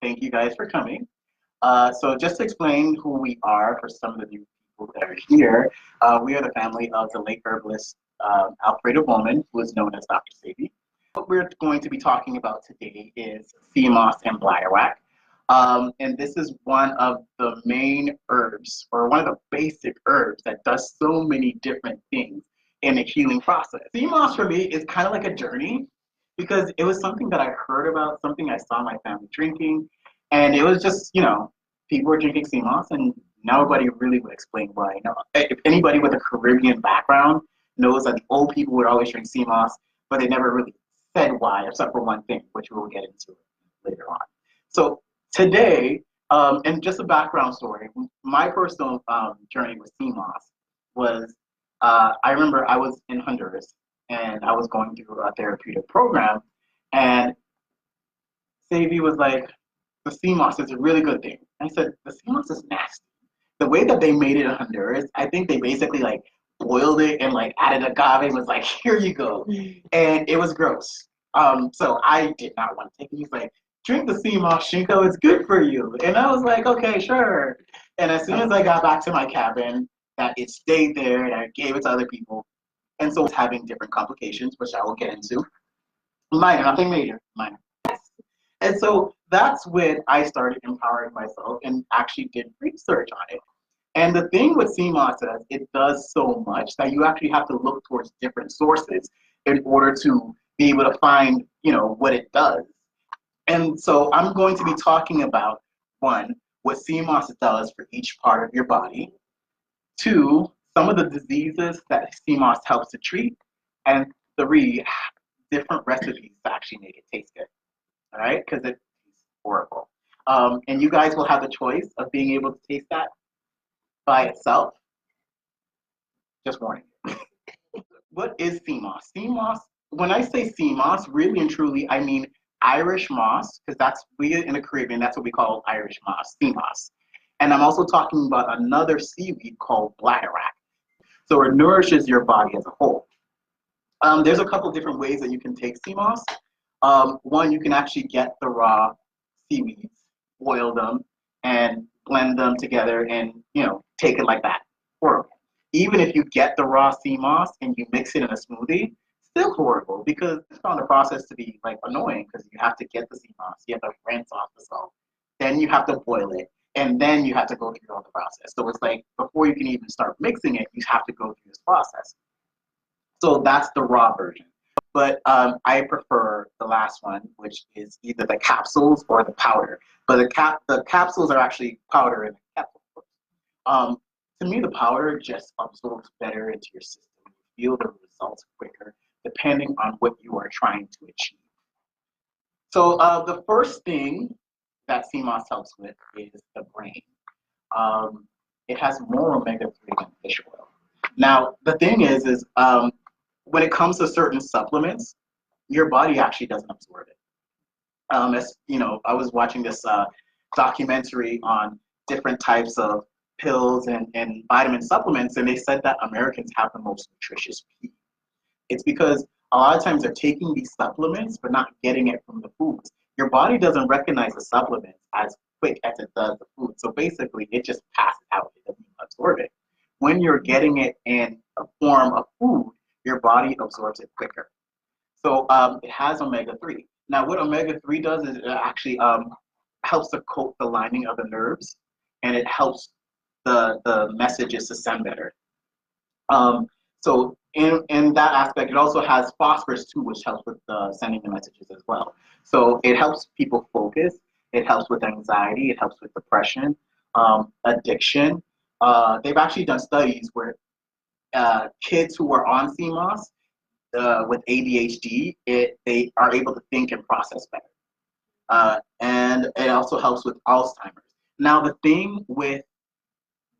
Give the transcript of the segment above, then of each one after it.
Thank you guys for coming. So just to explain who we are for some of the new people that are here, we are the family of the late herbalist Alfredo Bowman, who is known as Dr. Sebi. What we're going to be talking about today is Seamoss and bladderwrack. And this is one of the main herbs, or one of the basic herbs that does so many different things in the healing process. Seamoss for me is kind of like a journey because it was something that I heard about, something I saw my family drinking, and it was just, people were drinking Seamoss, and nobody really would explain why. If anybody with a Caribbean background knows that the old people would always drink Seamoss, but they never really said why, except for one thing, which we will get into later on. So today, and just a background story, my personal journey with Seamoss was, I remember I was in Honduras, and I was going through a therapeutic program, and Sebi was like, the Seamoss is a really good thing. I said, the Seamoss is nasty. The way that they made it in Honduras, I think they basically like boiled it and like added agave and was like, here you go. And it was gross. So I did not want to take it. He's like, drink the Seamoss, Shinko, it's good for you. And I was like, okay, sure. And as soon as I got back to my cabin, that it stayed there and I gave it to other people. And so it's having different complications, which I will get into. Minor, nothing major, minor. And so that's when I started empowering myself and actually did research on it. And the thing with Seamoss is it does so much that you actually have to look towards different sources in order to be able to find, what it does. And so I'm going to be talking about, one, what Seamoss does for each part of your body. Two, some of the diseases that Seamoss helps to treat. And three, different recipes to actually make it taste good. All right, because it's horrible. And you guys will have the choice of being able to taste that by itself. Just warning. What is Seamoss? Seamoss, when I say Seamoss, really and truly, I mean Irish moss, because we in the Caribbean, that's what we call Irish moss, Seamoss. And I'm also talking about another seaweed called bladderwrack. So it nourishes your body as a whole. There's a couple different ways that you can take Seamoss. One, you can actually get the raw seaweeds, boil them, and blend them together and, take it like that. Horrible. Even if you get the raw Seamoss and you mix it in a smoothie, still horrible because I found the process to be like annoying because you have to get the Seamoss, you have to rinse off the salt, then you have to boil it, and then you have to go through all the process. So it's like before you can even start mixing it, you have to go through this process. So that's the raw version. But I prefer the last one, which is either the capsules or the powder. But the capsules are actually powder in the capsule. To me, the powder just absorbs better into your system. You feel the results quicker, depending on what you are trying to achieve. So the first thing that Seamoss helps with is the brain. It has more omega-3 than fish oil. Now, the thing is when it comes to certain supplements, your body actually doesn't absorb it. I was watching this documentary on different types of pills and vitamin supplements, and they said that Americans have the most nutritious pee. It's because a lot of times they're taking these supplements but not getting it from the foods. Your body doesn't recognize the supplements as quick as it does the food. So basically, it just passes out. It doesn't absorb it. When you're getting it in a form of food, your body absorbs it quicker. So it has omega-3. Now, what omega-3 does is it actually helps to coat the lining of the nerves, and it helps the messages to send better. So in that aspect, it also has phosphorus too, which helps with sending the messages as well. So it helps people focus. It helps with anxiety. It helps with depression, addiction. They've actually done studies where kids who are on Seamoss with ADHD, they are able to think and process better. And it also helps with Alzheimer's. Now, the thing with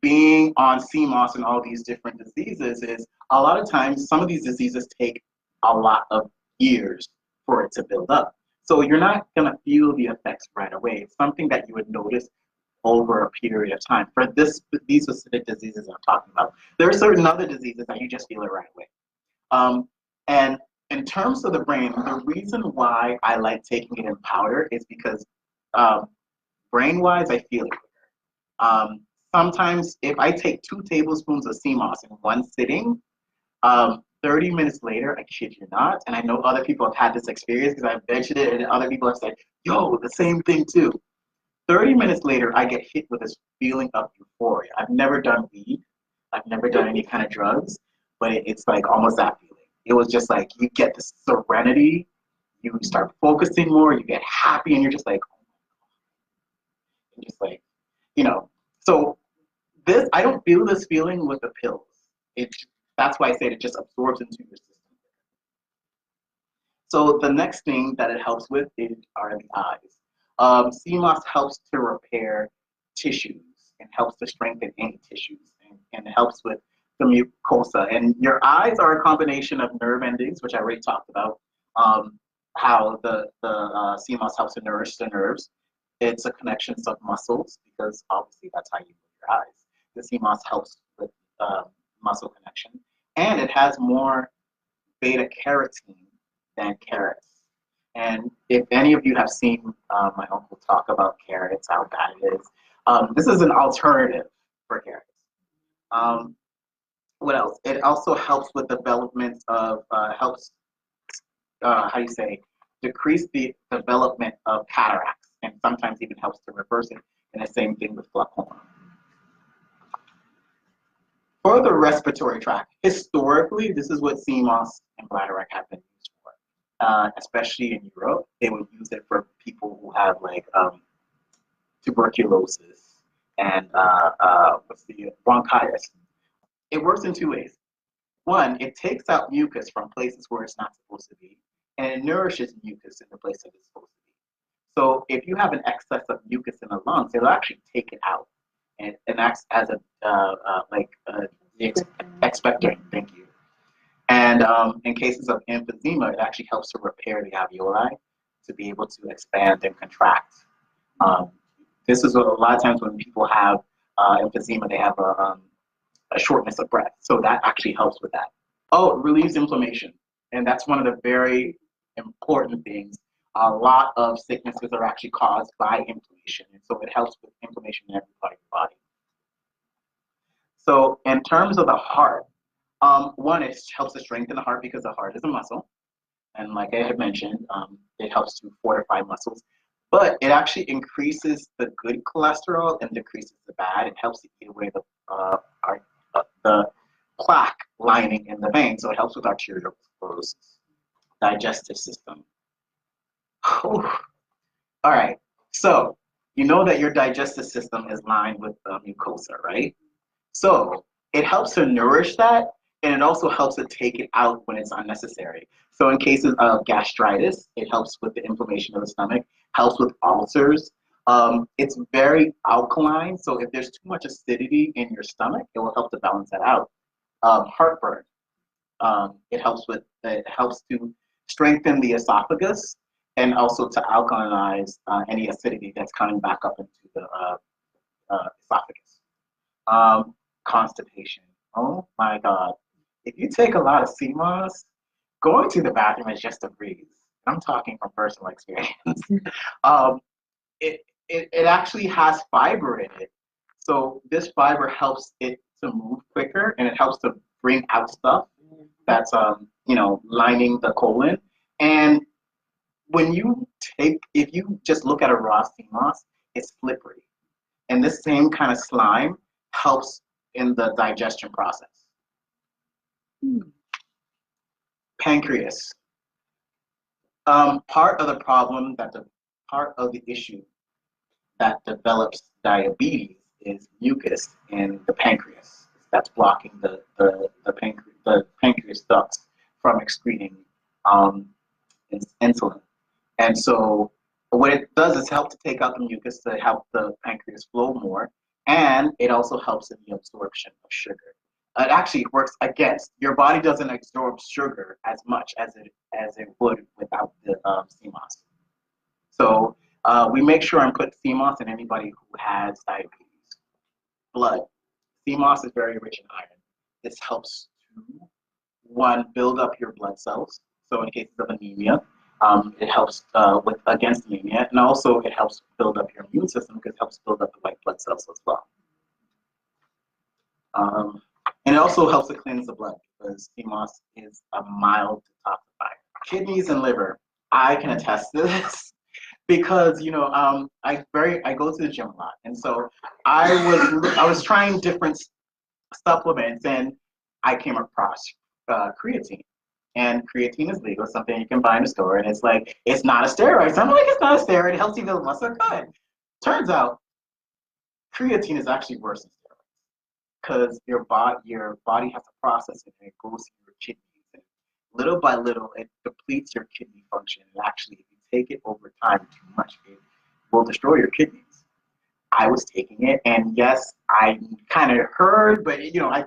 being on Seamoss and all these different diseases is a lot of times some of these diseases take a lot of years for it to build up. So you're not going to feel the effects right away. It's something that you would notice over a period of time. For these specific diseases I'm talking about, there are certain other diseases that you just feel it right away. And in terms of the brain, the reason why I like taking it in powder is because Brain-wise, I feel it quicker. Sometimes if I take 2 tablespoons of Seamoss in one sitting, 30 minutes later, I kid you not, and I know other people have had this experience because I've mentioned it and other people have said, yo, the same thing too. 30 minutes later, I get hit with this feeling of euphoria. I've never done weed. I've never done any kind of drugs, but it's like almost that feeling. It was just like you get this serenity, you start focusing more, you get happy, and you're just like, oh my God. You're just like, you know. So this, I don't feel this feeling with the pills. It, that's why I said it just absorbs into your system. So the next thing that it helps with are the eyes. CMOS helps to repair tissues and helps to strengthen any tissues and it helps with the mucosa. And your eyes are a combination of nerve endings, which I already talked about, how the CMOS helps to nourish the nerves. It's a connection of muscles because obviously that's how you move your eyes. The CMOS helps with muscle connection. And it has more beta carotene than carrots. And if any of you have seen my uncle talk about carrots, how bad it is, this is an alternative for carrots. What else? It also helps with development of, how do you say, decrease the development of cataracts and sometimes even helps to reverse it. And the same thing with glaucoma. For the respiratory tract, historically, this is what Seamoss and bladderwrack have been used for. Especially in Europe, they would use it for people who have like tuberculosis and what's the bronchitis. It works in 2 ways. One, it takes out mucus from places where it's not supposed to be, and it nourishes mucus in the place that it's supposed to be. So if you have an excess of mucus in the lungs, it'll actually take it out and acts as a expectorant. Thank you. And in cases of emphysema, it actually helps to repair the alveoli to be able to expand and contract. This is what a lot of times when people have emphysema, they have a shortness of breath. So that actually helps with that. Oh, it relieves inflammation. And that's one of the very important things. A lot of sicknesses are actually caused by inflammation. And so it helps with inflammation in every part of your body. So in terms of the heart, one, it helps to strengthen the heart because the heart is a muscle. And like I had mentioned, it helps to fortify muscles. But it actually increases the good cholesterol and decreases the bad. It helps to eat away the plaque lining in the vein. So it helps with arteriosclerosis, digestive system. All right. So you know that your digestive system is lined with mucosa, right? So it helps to nourish that, and it also helps to take it out when it's unnecessary. So in cases of gastritis, it helps with the inflammation of the stomach, helps with ulcers. It's very alkaline, so if there's too much acidity in your stomach, it will help to balance that out. Heartburn, it helps to strengthen the esophagus and also to alkalinize any acidity that's coming back up into the esophagus. Constipation. Oh my God. If you take a lot of Seamoss, going to the bathroom is just a breeze. I'm talking from personal experience. It actually has fiber in it. So this fiber helps it to move quicker and it helps to bring out stuff that's lining the colon. And when if you just look at a raw Seamoss, it's slippery. And this same kind of slime helps in the digestion process. Pancreas. Part of the issue that develops diabetes is mucus in the pancreas. That's blocking the pancreas ducts from excreting insulin. And so what it does is help to take out the mucus to help the pancreas flow more, and it also helps in the absorption of sugar. It actually works against. Your body doesn't absorb sugar as much as it would without the Seamoss. So we make sure and put Seamoss in anybody who has diabetes. Blood. Seamoss is very rich in iron. This helps to, one, build up your blood cells. So in cases of anemia, It helps with against anemia, and also it helps build up your immune system because it helps build up the white blood cells as well. And it also helps to cleanse the blood because Seamoss is a mild detoxifier. Kidneys and liver, I can attest to this because I go to the gym a lot, and so I was trying different supplements, and I came across creatine. And creatine is legal, something you can buy in the store, and it's like, it's not a steroid. So I'm like, it's not a steroid, it helps you build muscle. Good. Turns out, creatine is actually worse than steroids because your body has to process it, and it goes to your kidneys. And little by little, it depletes your kidney function. And actually, if you take it over time too much, it will destroy your kidneys. I was taking it, and yes, I kind of heard, but I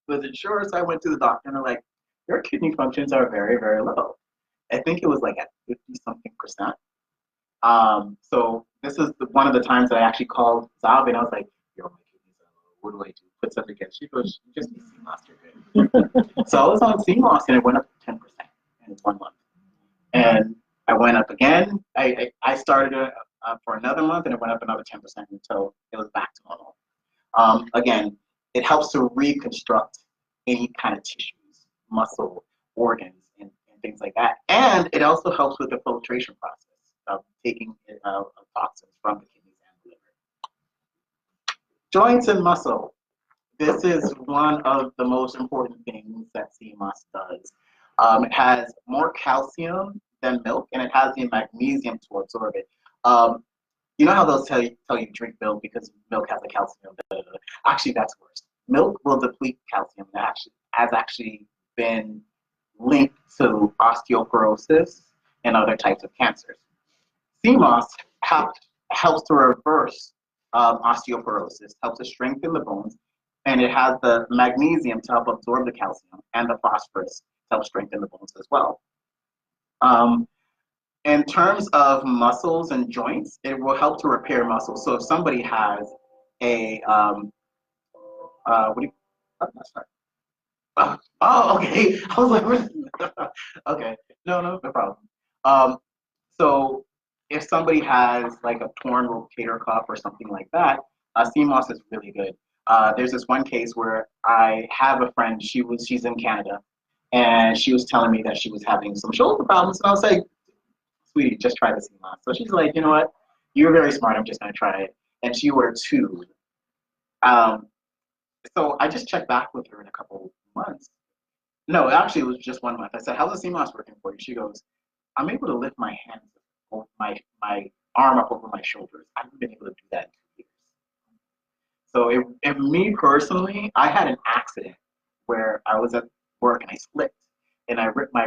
wasn't sure, so I went to the doctor, and they're like, your kidney functions are very, very low. I think it was like at 50-something%. So this is one of the times that I actually called Zabi, and I was like, yo, my kidneys are low. What do I do? Put something against. She goes, you just need Seamoss, you're good. So I was on Seamoss, and it went up 10% in 1 month. And I went up again. I started it for another month, and it went up another 10% until it was back to normal. Again, it helps to reconstruct any kind of tissues, muscle, organs, and things like that. And it also helps with the filtration process of taking toxins from the kidneys and the liver. Joints and muscle. This is one of the most important things that Seamoss does. It has more calcium than milk, and it has the magnesium to absorb it. You know how they'll tell you drink milk because milk has the calcium. Actually, that's worse. Milk will deplete calcium. That has actually been linked to osteoporosis and other types of cancers. Seamoss helps to reverse osteoporosis, helps to strengthen the bones, and it has the magnesium to help absorb the calcium and the phosphorus to help strengthen the bones as well. In terms of muscles and joints, it will help to repair muscles. So if somebody has a okay. I was like, okay, no problem. So if somebody has like a torn rotator cuff or something like that, Seamoss is really good. There's this one case where I have a friend. She's in Canada, and she was telling me that she was having some shoulder problems, and I was like, sweetie, just try the Seamoss. So she's like, you know what? You're very smart. I'm just gonna try it. And she ordered 2. So I just checked back with her in a couple months. No, actually, it was just 1 month. I said, how's the Seamoss working for you? She goes, I'm able to lift my hands, my arm up over my shoulders. I haven't been able to do that in 2 years. So if me personally, I had an accident where I was at work and I slipped and I ripped my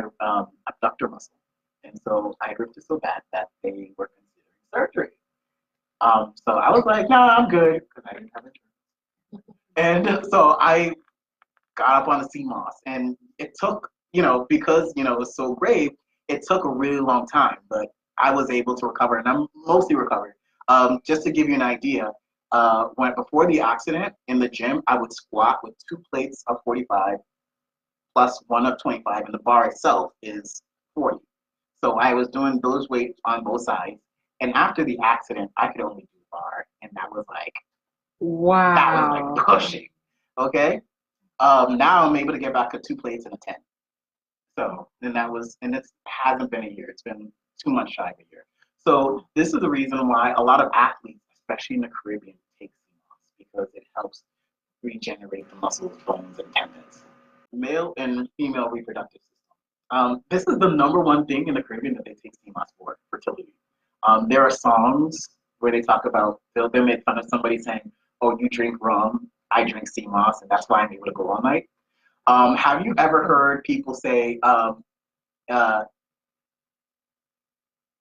abductor muscle. And so I ripped it so bad that they were considering surgery. So I was like, no, I'm good because I didn't have insurance. And so I got up on the Seamoss, and it took, because, it was so grave, it took a really long time, but I was able to recover, and I'm mostly recovered. Just to give you an idea, before the accident in the gym, I would squat with 2 plates of 45 plus 1 of 25, and the bar itself is 40. So I was doing those weights on both sides, and after the accident, I could only do bar, and that was like, wow. That was like pushing, okay? Now I'm able to get back to 2 plates and a 10. So, and it hasn't been a year. It's been 2 months shy of a year. So this is the reason why a lot of athletes, especially in the Caribbean, take Seamoss because it helps regenerate the muscles, bones, and tendons. Male and female reproductive system. This is the #1 thing in the Caribbean that they take Seamoss for, fertility. There are songs where they talk about, they make fun of somebody saying, oh, you drink rum, I drink Seamoss, and that's why I'm able to go all night. Have you ever heard people say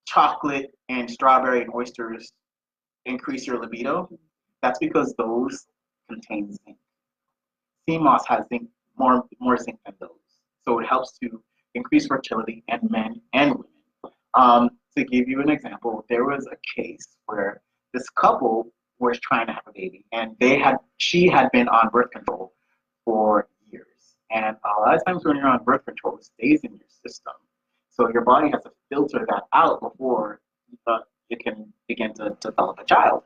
chocolate and strawberry and oysters increase your libido? That's because those contain zinc. Seamoss has zinc, more zinc than those. So it helps to increase fertility in men and women. To give you an example, there was a case where this couple was trying to have a baby, and she had been on birth control for years. And a lot of times when you're on birth control, it stays in your system. So your body has to filter that out before it can begin to develop a child.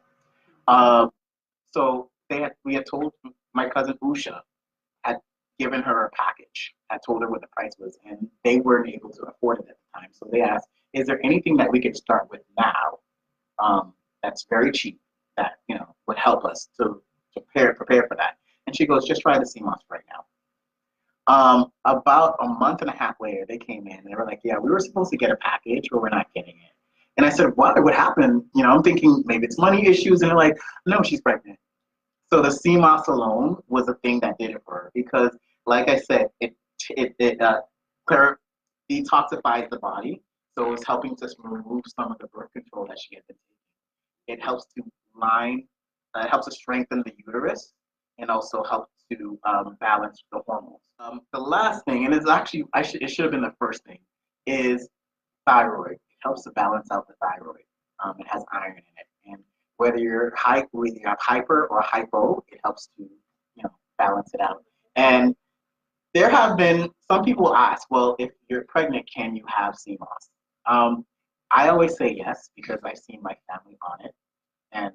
Um, so we had told my cousin Usha had given her a package, had told her what the price was, and they weren't able to afford it at the time. So they asked, "Is there anything that we could start with now that's very cheap that would help us to prepare for that?" And she goes, "Just try the Seamoss right now." About a month and a half later, they came in and they were like, "Yeah, we were supposed to get a package, but we're not getting it." And I said, "Why? What happened?" I'm thinking maybe it's money issues, and they're like, "No, she's pregnant." So the Seamoss alone was the thing that did it for her because, like I said, it detoxifies the body, so it was helping to remove some of the birth control that she had been taking. It helps to it helps to strengthen the uterus, and also helps to balance the hormones. The last thing, and it's actually it should have been the first thing, is thyroid. It helps to balance out the thyroid. It has iron in it, and whether you have hyper or hypo, it helps to balance it out. And there have been some people ask, well, if you're pregnant, can you have Seamoss? I always say yes because I've seen my family on it, and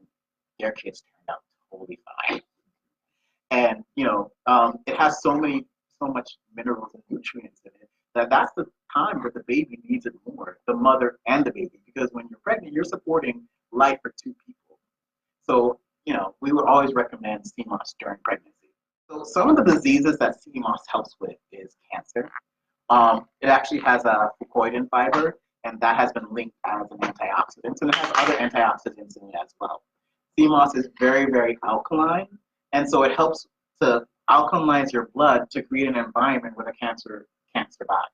their kids turned out totally fine. And it has so much minerals and nutrients in it that's the time where the baby needs it more, the mother and the baby, because when you're pregnant, you're supporting life for two people. So we would always recommend Seamoss during pregnancy. So some of the diseases that Seamoss helps with is cancer. It actually has a fucoidin fiber, and that has been linked as an antioxidant, and it has other antioxidants in it as well. Seamoss is very, very alkaline, and so it helps to alkalinize your blood to create an environment where the cancer can't survive.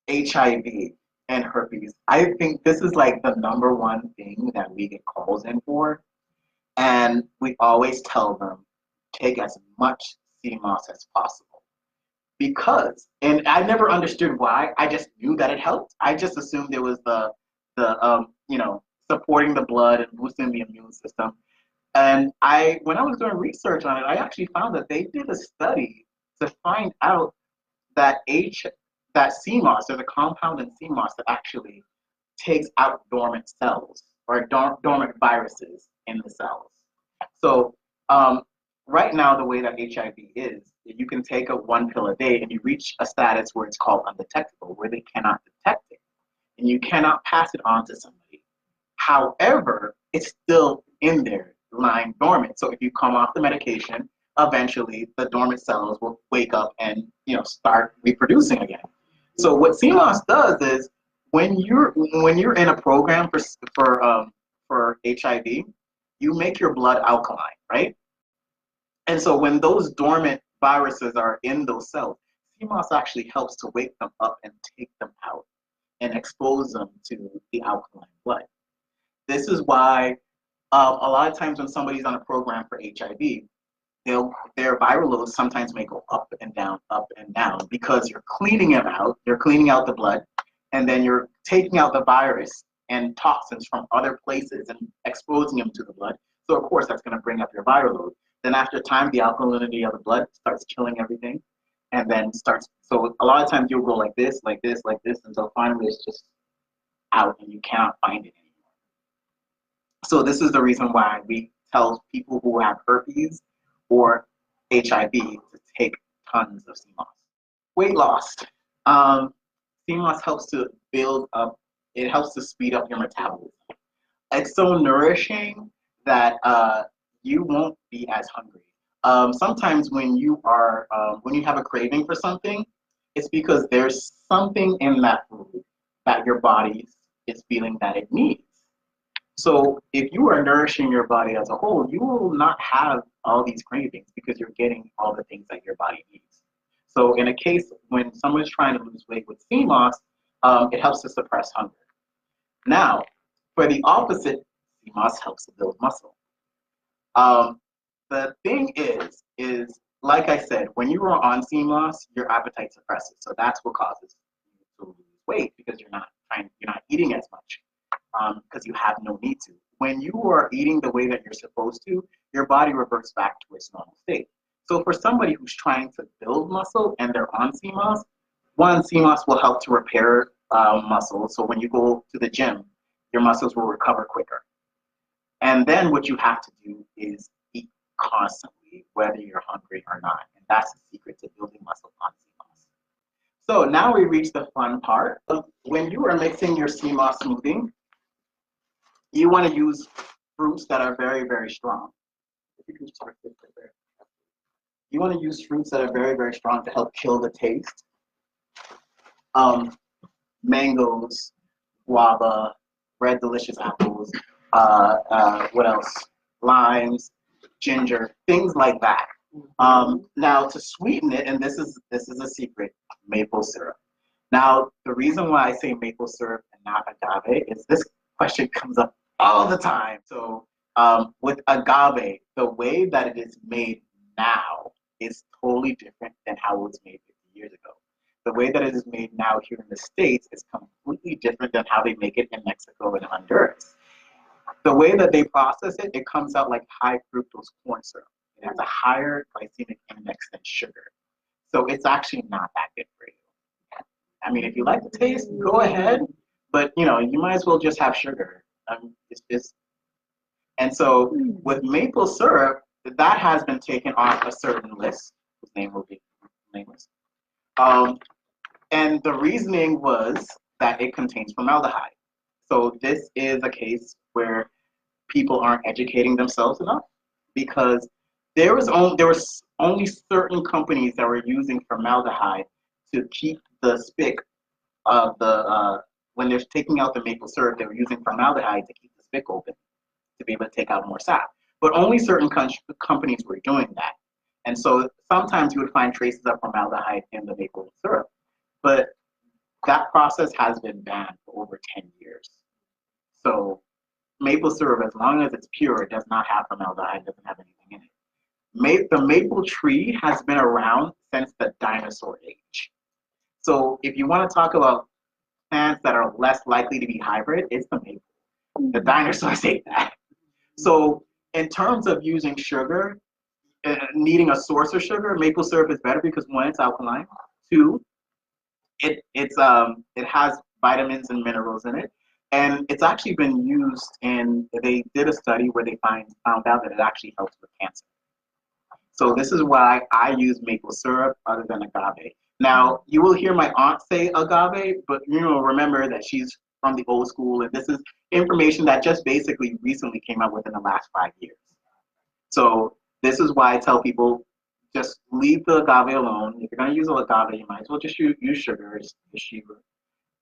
HIV and herpes. I think this is like the number one thing that we get calls in for, and we always tell them take as much Seamoss as possible because, and I never understood why. I just knew that it helped. I just assumed it was the supporting the blood and boosting the immune system. And when I was doing research on it, I actually found that they did a study to find out that Seamoss, there's a compound in Seamoss that actually takes out dormant cells or dormant viruses in the cells. So right now, the way that HIV is, you can take one pill a day and you reach a status where it's called undetectable, where they cannot detect it. And you cannot pass it on to somebody. However, it's still in there, lying dormant. So if you come off the medication, eventually the dormant cells will wake up and start reproducing again. So what Seamoss does is when you're in a program for HIV, you make your blood alkaline, right? And so when those dormant viruses are in those cells, Seamoss actually helps to wake them up and take them out and expose them to the alkaline blood. This is why a lot of times when somebody's on a program for HIV, their viral loads sometimes may go up and down, because you're cleaning them out. You're cleaning out the blood, and then you're taking out the virus and toxins from other places and exposing them to the blood. So of course that's going to bring up your viral load. Then after time, the alkalinity of the blood starts killing everything, and then so a lot of times you'll go like this, like this, like this, until finally it's just out and you cannot find it anymore. So this is the reason why we tell people who have herpes or HIV to take tons of Seamoss. Weight loss. Seamoss helps to build up, it helps to speed up your metabolism. It's so nourishing that you won't be as hungry. Sometimes when you have a craving for something, it's because there's something in that food that your body is feeling that it needs. So if you are nourishing your body as a whole, you will not have all these cravings because you're getting all the things that your body needs. So in a case when someone's trying to lose weight with Seamoss, it helps to suppress hunger. Now, for the opposite, Seamoss helps to build muscle. The thing is like I said, when you are on Seamoss, your appetite suppresses. So that's what causes you to lose weight because you're not eating as much. Because you have no need to. When you are eating the way that you're supposed to, your body reverts back to its normal state. So for somebody who's trying to build muscle and they're on Seamoss, Seamoss will help to repair muscle. So when you go to the gym, your muscles will recover quicker. And then what you have to do is eat constantly, whether you're hungry or not. And that's the secret to building muscle on Seamoss. So now we reach the fun part. When you are mixing your Seamoss smoothie, you want to use fruits that are very, very strong. You want to use fruits that are very, very strong to help kill the taste. Mangoes, guava, red delicious apples, what else? Limes, ginger, things like that. Now to sweeten it, and this is a secret, maple syrup. Now the reason why I say maple syrup and not agave is this question comes up all the time. So with agave, the way that it is made now is totally different than how it was made 50 years ago. The way that it is made now here in the States is completely different than how they make it in Mexico and Honduras. The way that they process it, it comes out like high fructose corn syrup. It has a higher glycemic index than sugar. So it's actually not that good for you. I mean, if you like the taste, go ahead, but you might as well just have sugar. And so with maple syrup, that has been taken off a certain list, whose name will be nameless. And the reasoning was that it contains formaldehyde. So this is a case where people aren't educating themselves enough, because there was only certain companies that were using formaldehyde to keep the spick of the when they're taking out the maple syrup, they were using formaldehyde to keep the spick open to be able to take out more sap. But only certain companies were doing that. And so sometimes you would find traces of formaldehyde in the maple syrup. But that process has been banned for over 10 years. So maple syrup, as long as it's pure, it does not have formaldehyde, doesn't have anything in it. The maple tree has been around since the dinosaur age. So if you want to talk about plants that are less likely to be hybrid, it's the maple. The dinosaurs ate that. So in terms of using sugar, needing a source of sugar, maple syrup is better because one, it's alkaline. Two, it has vitamins and minerals in it. And it's actually been used they did a study where they found out that it actually helps with cancer. So this is why I use maple syrup other than agave. Now, you will hear my aunt say agave, but remember that she's from the old school, and this is information that just basically recently came out within the last 5 years. So this is why I tell people, just leave the agave alone. If you're going to use agave, you might as well just use sugar,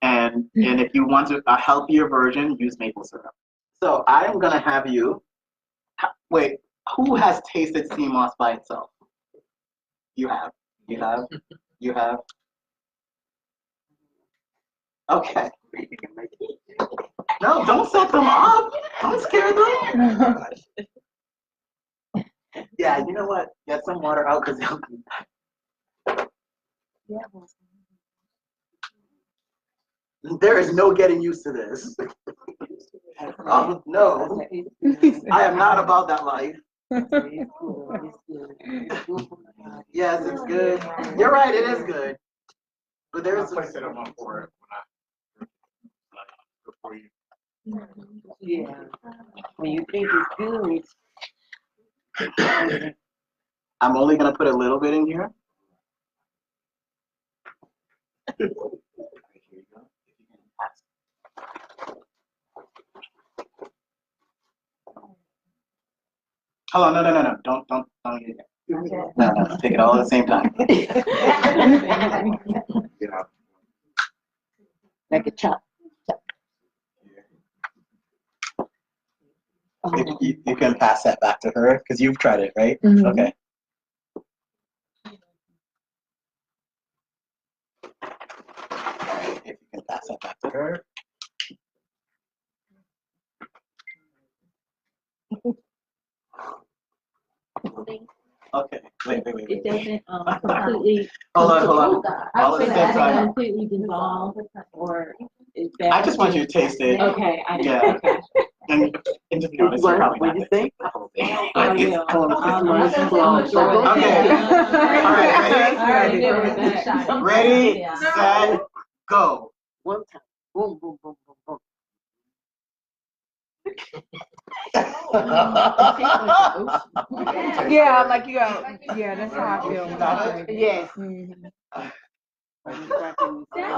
and if you want a healthier version, use maple syrup. So I am going to have you, wait, who has tasted Seamoss by itself? You have. You have. You have. Okay. No, don't set them up. Don't scare them. Yeah, you know what? Get some water out because they'll be back. There is no getting used to this. No. I am not about that life. Yes, it's good. You're right, it is good. But there's a set them up for it before you. Yeah. When you think it's good. I'm only gonna put a little bit in here. Hold on, no. Don't get it. No, take it all at the same time. Like a chop. You can pass that back to her because you've tried it, right? Mm-hmm. Okay. If you can pass that back to her. Okay. Wait. It doesn't completely. Hold on. All at the same time. Completely dissolve, or is that? I just want you to taste it. Okay. Yeah. Okay. And to be honest, you're probably not going to taste the whole thing. I will. Okay. All right. Ready, set, go. one time. Boom, boom, boom, boom, boom. Yeah, like you go. Yeah, that's how I feel. About it. Yes. Mhm. That wasn't bad. That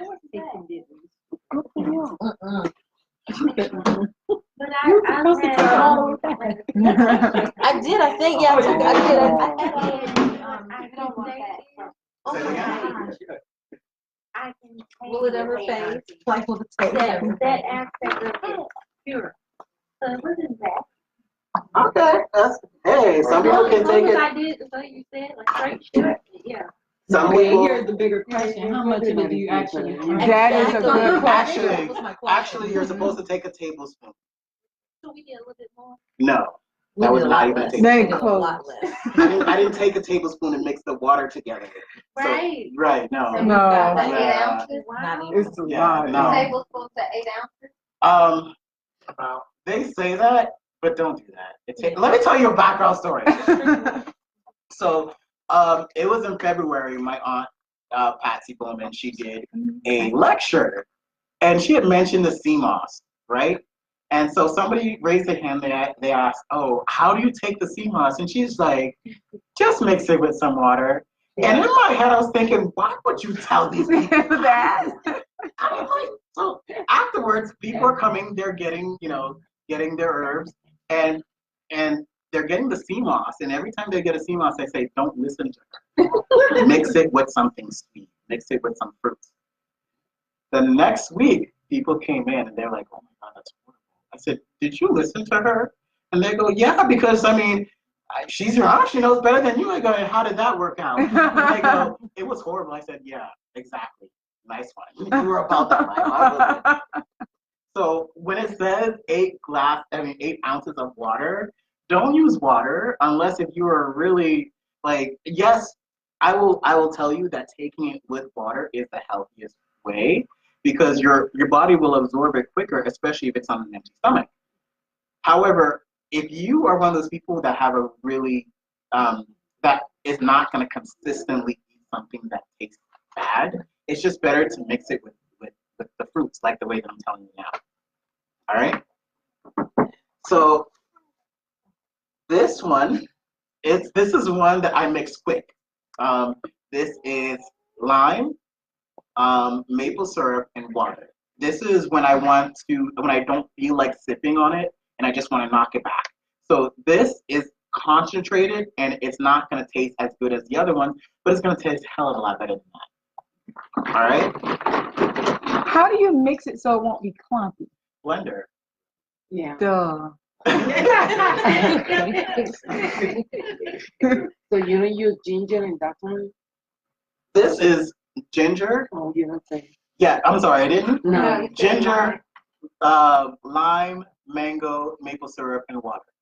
wasn't bad. But I did, I think, yeah, I did. I can Will it ever fade? Like, will it stay? that aspect of it pure. So what is that? Okay. Hey, some people can take it. I did, so you said like straight shit. Yeah. Some Well, people. here's the bigger question: how much of it do you actually? That is a good question. Actually, you're supposed to take a tablespoon. So we did a little bit more. No, that was not even a tablespoon. They A close. lot less. I didn't take a tablespoon and mix the water together. Right. So, right. No. No, Yeah. Wow. it's a Yeah, lot. no. Tablespoon to 8 ounces. They say that, but don't do that. Let me tell you a background story. So, it was in February. My aunt, Patsy Bowman, she did a lecture, and she had mentioned the Seamoss, right? And so somebody raised their hand. They asked, "Oh, how do you take the Seamoss?" And she's like, "Just mix it with some water." And in my head, I was thinking, "Why would you tell these people that?" I'm like, so afterwards, people are coming. They're getting, getting their herbs, and they're getting the Seamoss. And every time they get a Seamoss, I say, "Don't listen to her. Mix it with something sweet. Mix it with some fruits." The next week, people came in and they're like, "Oh my God, that's horrible." I said, "Did you listen to her?" And they go, "Yeah, because she's your aunt. She knows better than you." I go, "And how did that work out?" And they go, "It was horrible." I said, "Yeah, exactly. Nice one. You were about that life." So when it says 8 ounces of water, don't use water unless if you are really yes, I will tell you that taking it with water is the healthiest way because your body will absorb it quicker, especially if it's on an empty stomach. However, if you are one of those people that have a really that is not going to consistently eat something that tastes bad, it's just better to mix it with the fruits, like the way that I'm telling you now. All right. So this is one that I mix quick. This is lime, maple syrup, and water. This is when I don't feel like sipping on it and I just want to knock it back. So this is concentrated and it's not going to taste as good as the other one, but it's going to taste a hell of a lot better than that. All right. How do you mix it so it won't be clumpy? Blender. Yeah. Duh. So you don't use ginger in that one? This is ginger. Oh, you don't say. Yeah, I'm sorry, I didn't. No. Ginger, lime, mango, maple syrup, and water.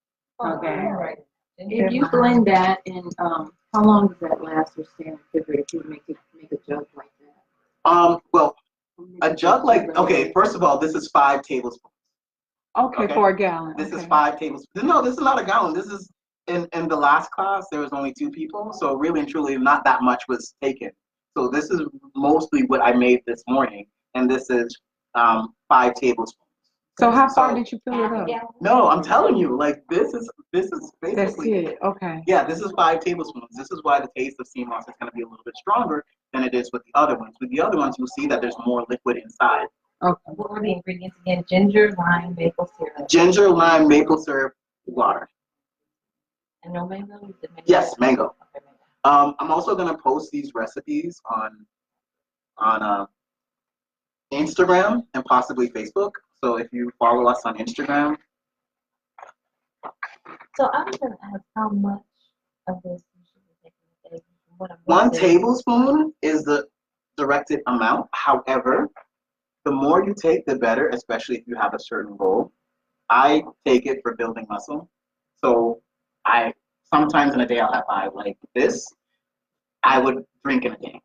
Okay. If you blend that, and how long does that last or stay in the refrigerator if you make a jug like that? Well, a jug okay, first of all, this is 5 tablespoons. Okay, for a gallon. This is 5 tablespoons. No, this is not a gallon. This is in the last class there was only 2 people, so really and truly not that much was taken. So this is mostly what I made this morning, and this is 5 tablespoons. So how far did you fill it up? No, I'm telling you, this is basically. That's it. Okay. Yeah, this is 5 tablespoons. This is why the taste of Seamoss is going to be a little bit stronger than it is with the other ones. With the other ones, you'll see that there's more liquid inside. Okay. What were the ingredients again? Ginger, lime, maple syrup. Ginger, lime, maple syrup, water. And no mango? Yes, mango. Okay, mango. I'm also going to post these recipes on Instagram and possibly Facebook. So if you follow us on Instagram. So I was going to ask how much of this you should be taking a day. 1 tablespoon is the directed amount. However, the more you take, the better, especially if you have a certain goal. I take it for building muscle. So sometimes in a day I'll have 5 like this. I would drink in a day.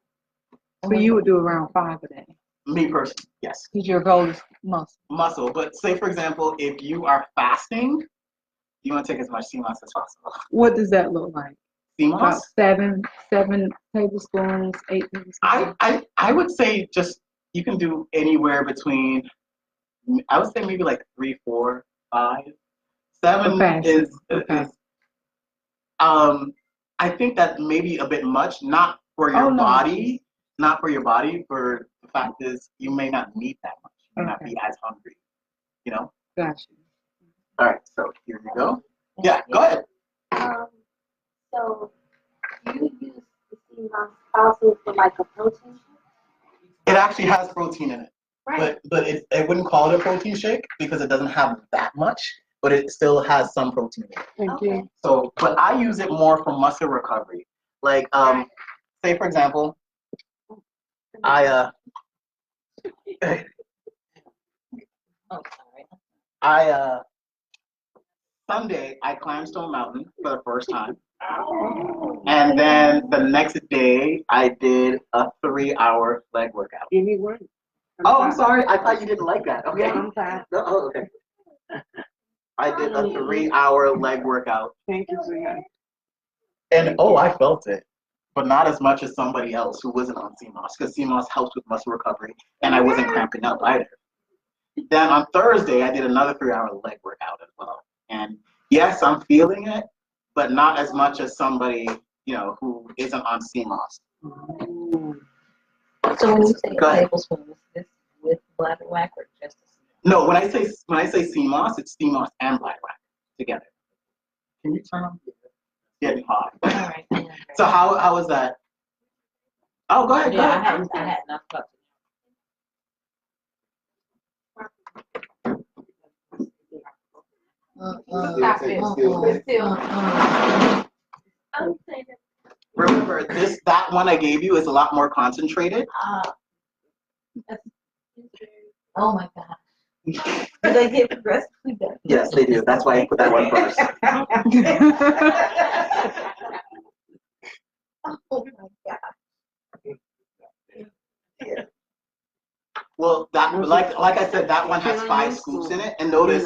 So you would do around 5 a day? Me personally, yes. Because your goal is muscle. Muscle. But say, for example, if you are fasting, you want to take as much Seamoss as possible. What does that look like? Seamoss? About seven tablespoons, 8 tablespoons. I would say just you can do anywhere between. I would say maybe like 3, 4, 5, 7 Okay. is I think that maybe a bit much, not for your no. body, not for your body. For the fact is, you may not need that much. You may not be as hungry. You know. Gotcha. All right. So here you go. Yeah. Go ahead. So you use the Seamoss also for like a protein shake? It actually has protein in it. Right. But I wouldn't call it a protein shake because it doesn't have that much, but it still has some protein in it. Thank you. So, but I use it more for muscle recovery. Like, say for example, I Sunday I climbed Stone Mountain for the first time, and then the next day I did a 3-hour leg workout. Give me one. I'm sorry. I thought you didn't like that. Okay. No, I'm fine. Oh, okay. I did a 3-hour leg workout. Thank you, sweetheart. And I felt it. But not as much as somebody else who wasn't on Seamoss, because Seamoss helps with muscle recovery, and I wasn't cramping up either. Then on Thursday, I did another 3-hour leg workout as well. And yes, I'm feeling it, but not as much as somebody, who isn't on Seamoss. So when you say a tablespoon, is this with bladderwrack or just a No, when I say Seamoss, it's Seamoss and bladderwrack together. Can you turn on? Getting hot. All right. Yeah. So how was that? Oh, go ahead. Yeah, I had enough cups. Stop it. Remember, that one I gave you is a lot more concentrated. Oh my God. Do they get progressively better? Yes, they do. That's why I put that one first. Oh my God. Yeah. Well, like I said, that one has 5 scoops in it, and notice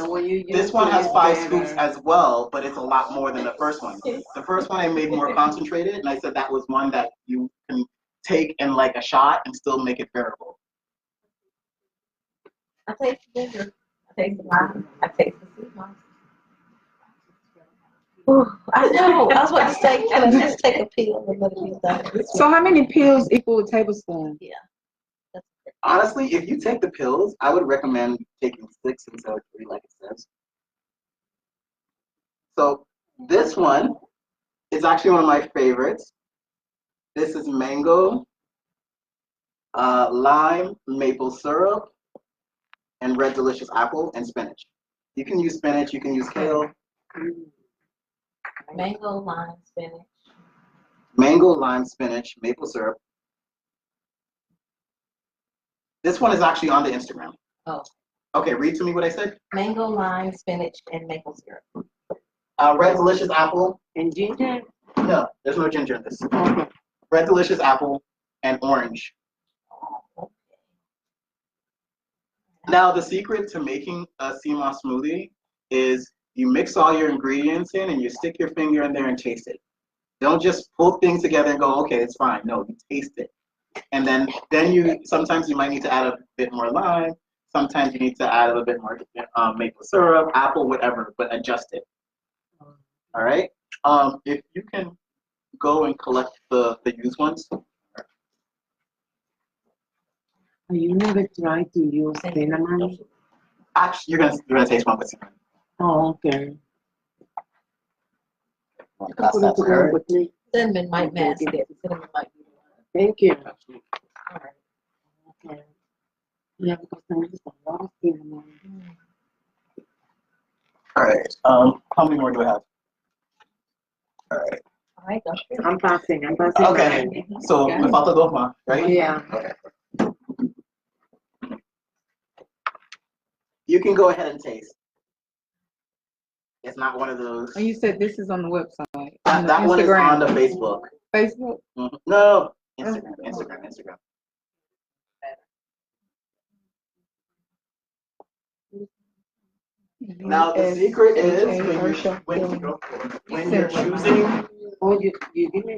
this one has 5 scoops as well, but it's a lot more than the first one. The first one I made more concentrated, and I said that was one that you can take in like a shot and still make it bearable. I taste the ginger. I taste the lime. I taste the Seamoss. I know. I was about to say, can I just take a pill and let it be done? So how many pills equal a tablespoon? Yeah. Honestly, if you take the pills, I would recommend taking 6 instead of 3, like it says. So this one is actually one of my favorites. This is mango, lime, maple syrup, and red delicious apple and spinach. You can use spinach, you can use kale. Mango, lime, spinach. Mango, lime, spinach, maple syrup. This one is actually on the Instagram. Oh. Okay, read to me what I said. Mango, lime, spinach, and maple syrup. Red delicious apple. And ginger? No, there's no ginger in this. Red delicious apple and orange. Now, the secret to making a Seamoss smoothie is you mix all your ingredients in and you stick your finger in there and taste it. Don't just pull things together and go, okay, it's fine. No, you taste it. And then sometimes you might need to add a bit more lime. Sometimes you need to add a little bit more maple syrup, apple, whatever, but adjust it. All right? If you can go and collect the used ones. You never tried to use cinnamon? Actually, you're gonna taste one with cinnamon. Oh, okay. Pass that to her. Cinnamon might mask it. Cinnamon might be. Thank you. All right. Okay. Yeah, because there's just a lot of cinnamon. All right. How many more do I have? All right. All right, go. I'm passing. Okay. So, me falta 2 más, right? Yeah. Okay. You can go ahead and taste. It's not one of those. And you said this is on the website. That one is on the Facebook. Facebook? Mm-hmm. No, Instagram. Now the secret is when you're choosing Oh, you give me.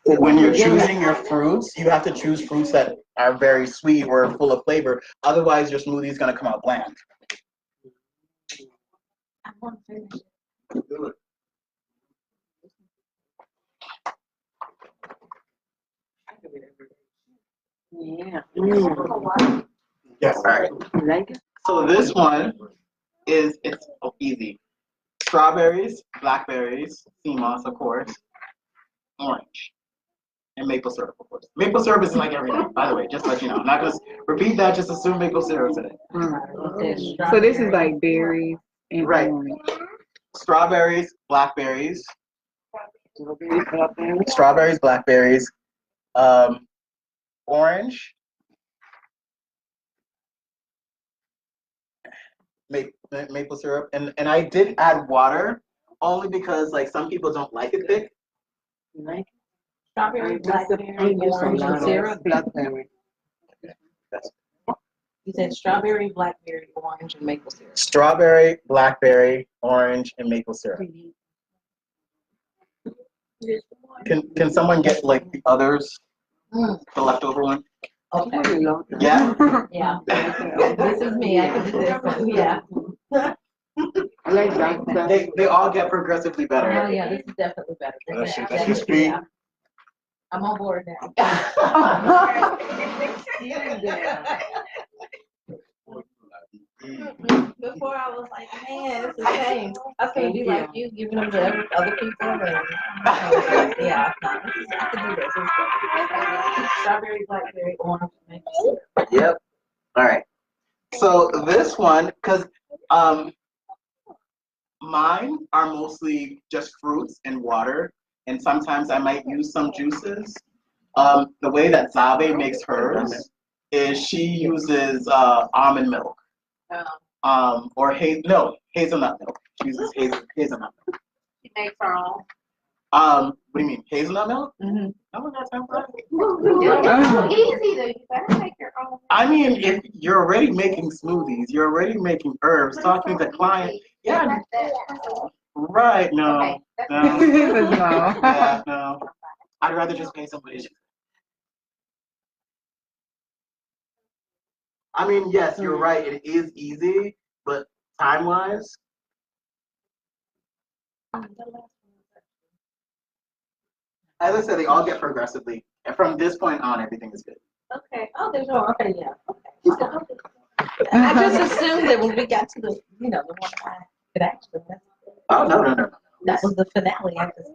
When you're choosing your fruits, you have to choose fruits that are very sweet or full of flavor. Otherwise, your smoothie is gonna come out bland. I want to finish. Do it. Yeah. Yes. All right. You like it? So this one is it's easy. Strawberries, blackberries, Seamoss, of course, orange, and maple syrup, of course. Maple syrup is like everything, by the way, just to let you know. I'm not going to repeat that, just assume maple syrup's in it. So this is like berries and Right. orange. Strawberries, blackberries, Strawberries, blackberries. orange, maple syrup, and I did add water only because like some people don't like it thick. You like it? Strawberry, blackberry, orange, and syrup. Blackberry. You said strawberry, blackberry, orange, and maple syrup. Strawberry, blackberry, orange, and maple syrup. Can someone get like the others, the leftover one? Okay. Yeah. Yeah. This is me. I can do this one. Yeah. I like that. They all get progressively Oh better. yeah, this is definitely better. That's your speed. Yeah. I'm on board now. Before I was like, man, it's the same. I was gonna be like you, giving them to other people. And, yeah, no, I can do this. Strawberry, blackberry, orange, maple syrup. Yep. All right. So this one, because mine are mostly just fruits and water, and sometimes I might use some juices. The way that Zabe makes hers is she uses almond milk. Or hazelnut milk. She uses hazelnut milk. She makes her own. What do you mean, hazelnut milk? Mm-hmm. Oh, that sounds right. It's easy though. You better make your own. I mean, if you're already making smoothies, you're already making herbs, talking to clients. Yeah, Not that. right. No, Okay, that's no, No. yeah, no. I'd rather just pay somebody. I mean, yes, you're right. It is easy, but time-wise, as I said, they all get progressively. And from this point on, everything is good. Okay. Oh, there's more. Okay, yeah. Okay. I just assumed that when we got to the, the one I could actually. Oh, no. That was the finale. I just.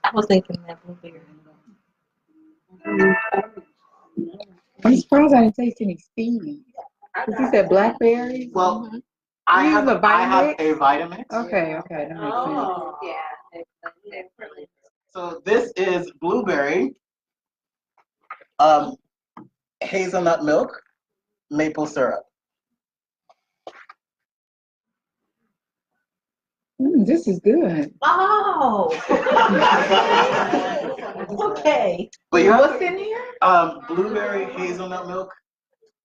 I was thinking that blueberry. I'm surprised I didn't taste any seeds. Because you said blackberries? Well, I have a Vitamix. Okay, that makes Oh. Yeah. So this is blueberry, hazelnut milk, maple syrup. sense. This is good. Oh. Okay. But you have What's in here? blueberry, hazelnut milk,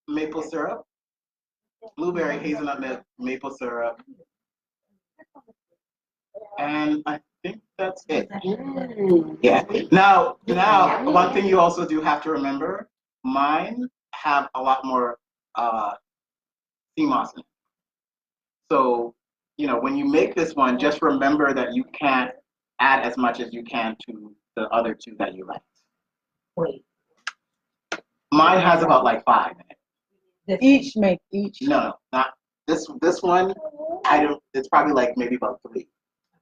maple syrup. Blueberry, hazelnut milk, maple syrup. And I think that's it. Yeah. Now, one thing you also do have to remember, mine have a lot more Seamoss in it. So, when you make this one, just remember that you can't add as much as you can to the other two that you like. Wait. Mine has about like 5 in it. Each. No, not this one. It's probably like maybe about 3.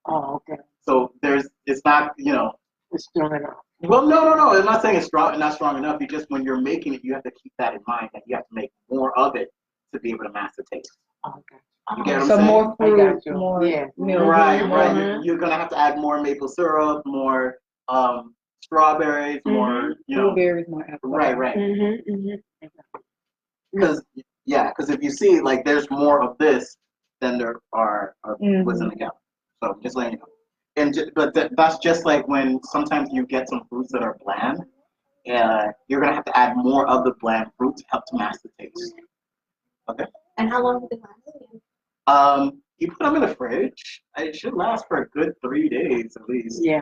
Oh, okay. So it's not, It's strong enough. Well, no. I'm not saying it's not strong enough. You just, when you're making it, you have to keep that in mind that you have to make more of it to be able to master taste. Okay. You get what I'm So saying? more fruit, I got you. more milk. Right. You're gonna have to add more maple syrup, more strawberries, more, Blueberries, more apple. Right. Because if you see, like, there's more of this than there are of what's in the gallon. So just letting you know. But that's just like when sometimes you get some fruits that are bland, you're gonna have to add more of the bland fruit to help to mask the taste. Okay. And how long does it last? You put them in the fridge. It should last for a good 3 days at least. Yeah.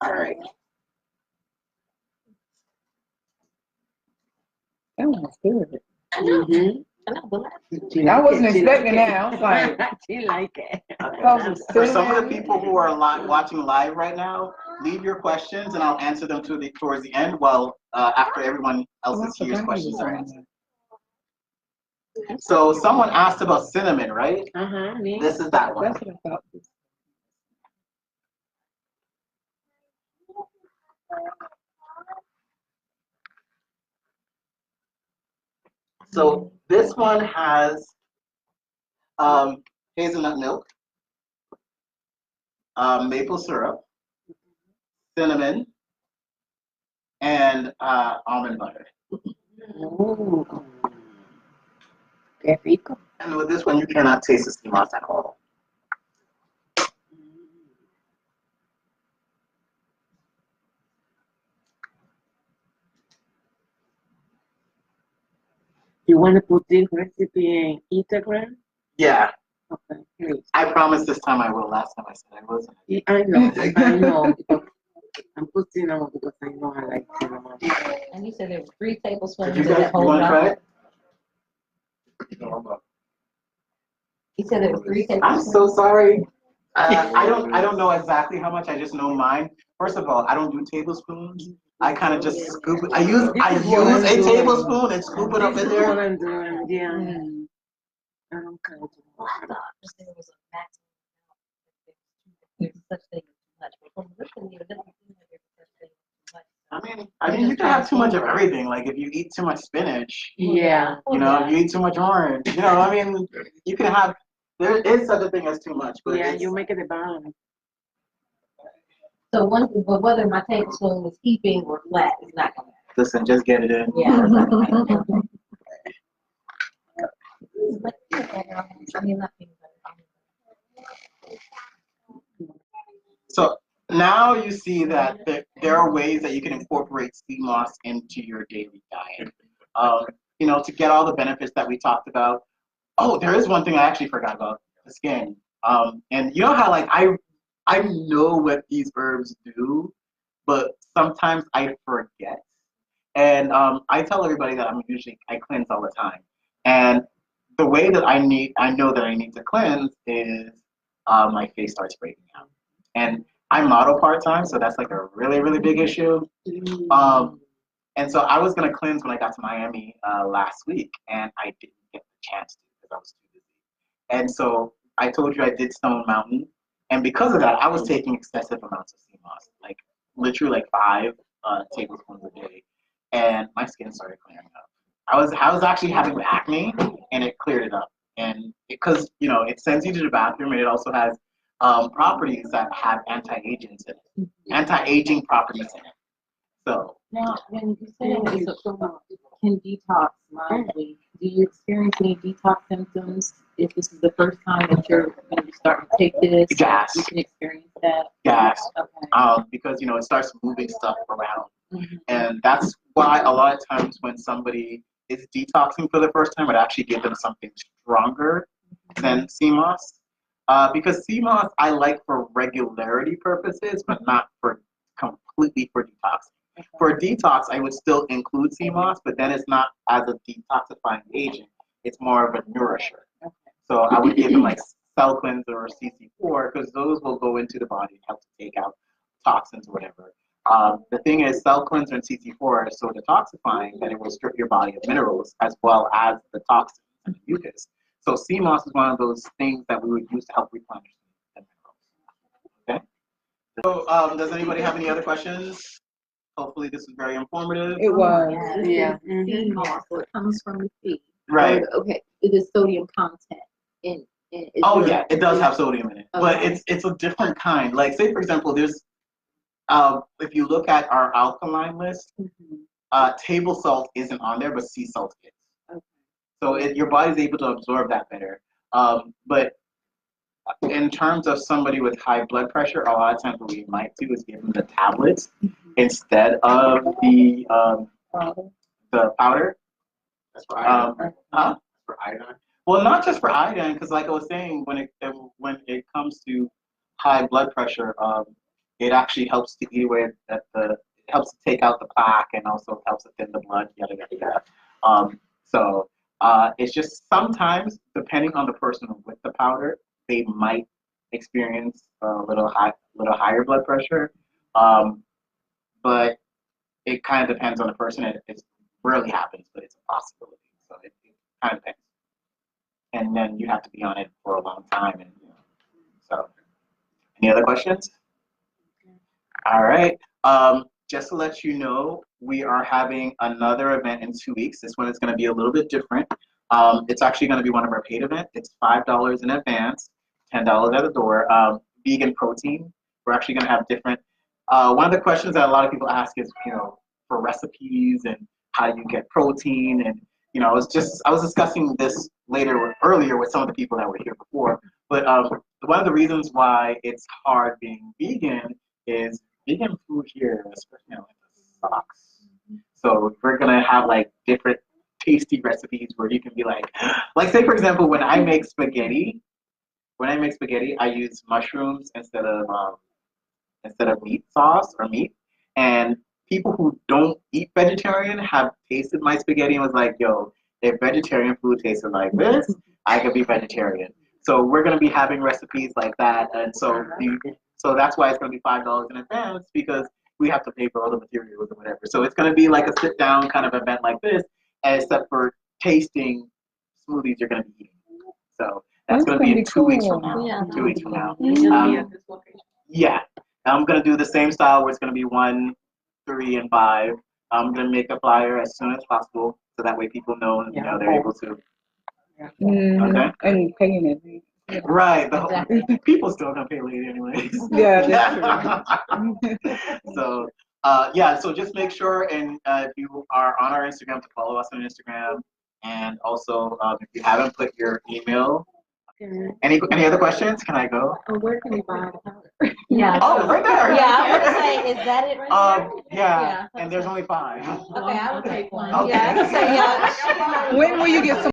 All right. That was good. Mm-hmm. I wasn't expecting that. I was like, she like it. For some of the people who are watching live right now, leave your questions and I'll answer them towards the end. While after everyone else's here's questions are answered. So someone asked about cinnamon, right? This is that one. That's what I thought. So this one has hazelnut milk, maple syrup, cinnamon, and almond butter. Ooh. Qué rico. And with this one, you cannot taste the Seamoss at all. You want to put this recipe in Instagram? Yeah. Okay, please. I promise this time I will. Last time I said I wasn't. Yeah, I know. I know. Because I'm putting cinnamon because I know I like cinnamon. And you said there were 3 tablespoons You of guys, that you whole want to try jar. it? You said there were 3 I'm tablespoons. so sorry. I don't know exactly how much. I just know mine. First of all, I don't do tablespoons. I kind of just scoop it. I use a tablespoon and scoop it up in This is there. what I'm doing. Yeah. I don't care. Well, I thought there was a maximum. There's such thing as too much. But from listening, it doesn't seem like there's such thing as too much. I mean, you can have too much of everything. Like if you eat too much spinach, Yeah. you know, if you eat too much orange, you know, I mean, you can have. There is such a thing as too much, but Yeah, you make it a balance. So but whether my tablespoon is heaping or flat is not gonna matter. Listen, just get it in. Yeah. I mean, not peanut butter. So now you see that there are ways that you can incorporate Seamoss into your daily diet. You know, to get all the benefits that we talked about. Oh, there is one thing I actually forgot about, the skin. And you know how like I know what these herbs do, but sometimes I forget. And I tell everybody that I cleanse all the time. And the way that I know that I need to cleanse is my face starts breaking out. And I model part-time, so that's like a really, really big issue. And so I was gonna cleanse when I got to Miami last week, and I didn't get the chance to because I was too busy. And so I told you I did Stone Mountain, and because of that, I was taking excessive amounts of Seamoss, like literally like 5 tablespoons a day, and my skin started clearing up. I was actually having acne, and it cleared it up. And because you know it sends you to the bathroom, and it also has properties that have anti-aging properties in it. So Now, when you say it's can detox mildly, do you experience any detox symptoms if this is the first time that you're going to be starting to take this? Gas. You can experience that. gas, Okay. because you know it starts moving stuff around, Mhm. and that's why a lot of times when somebody is detoxing for the first time, I'd actually give them something stronger than Seamoss, because Seamoss I like for regularity purposes, but not for completely for detoxing. Okay. For detox, I would still include Seamoss, but then it's not as a detoxifying agent. It's more of a nourisher. Okay. So I would give them like cell cleanser or CC4 because those will go into the body and help to take out toxins or whatever. The thing is, cell cleanser and CC4 are so detoxifying that it will strip your body of minerals as well as the toxins and the mucus. So Seamoss is one of those things that we would use to help replenish the minerals. Okay. So does anybody have any other questions? Hopefully this is very informative. It was. Yeah. Sea moss, so it comes from the sea. Right. Okay. It is sodium content in Oh yeah, it does have sodium in it, but Okay. it's a different kind. Like say for example, there's if you look at our alkaline list, table salt isn't on there, but sea salt is. Okay. So your body's able to absorb that better. But in terms of somebody with high blood pressure, a lot of times what we might do is give them the tablets instead of the powder. That's for iodine. Huh? For iodine. Well, not just for iodine, because like I was saying, when it comes to high blood pressure, it actually helps to eat away at it helps to take out the plaque and also helps to thin the blood, yada yada yada. It's just sometimes, depending on the person with the powder, they might experience a little higher blood pressure. But it kind of depends on the person. It rarely happens, but it's a possibility. So it kind of depends. And then you have to be on it for a long time. And so, any other questions? All right. Just to let you know, we are having another event in 2 weeks. This one is going to be a little bit different. It's actually going to be one of our paid events. It's $5 in advance, $10 at the door. Vegan protein. We're actually going to have different. One of the questions that a lot of people ask is, for recipes and how you get protein. And I was discussing this earlier with some of the people that were here before. But one of the reasons why it's hard being vegan is vegan food here, especially sucks. So we're gonna have like different tasty recipes where you can be like say for example, when I make spaghetti, I use mushrooms instead of meat sauce or meat. And people who don't eat vegetarian have tasted my spaghetti and was like, yo, if vegetarian food tasted like this, I could be vegetarian. So we're gonna be having recipes like that, and so that's why it's gonna be $5 in advance, because we have to pay for all the materials or whatever. So it's gonna be like a sit down kind of event like this, except for tasting smoothies you're gonna be eating. So that's gonna be in 2 weeks from now. Yeah. 2 weeks from now. At this location. Yeah, I'm gonna do the same style where it's gonna be 1, 3, and 5. I'm gonna make a flyer as soon as possible, so that way people know, they're able to. Okay. And paying it. Right. People still gonna pay late anyways. Yeah, that's true. So so just make sure, and if you are on our Instagram, to follow us on Instagram, and also if you haven't put your email. Any other questions? Can I go? Where can we buy the powder? Yeah. Oh, right there. Yeah, I was gonna say, is that it right there? Yeah. And there's only 5. Okay, I would take one. Okay. Yeah, I would say, yeah. When will you get some?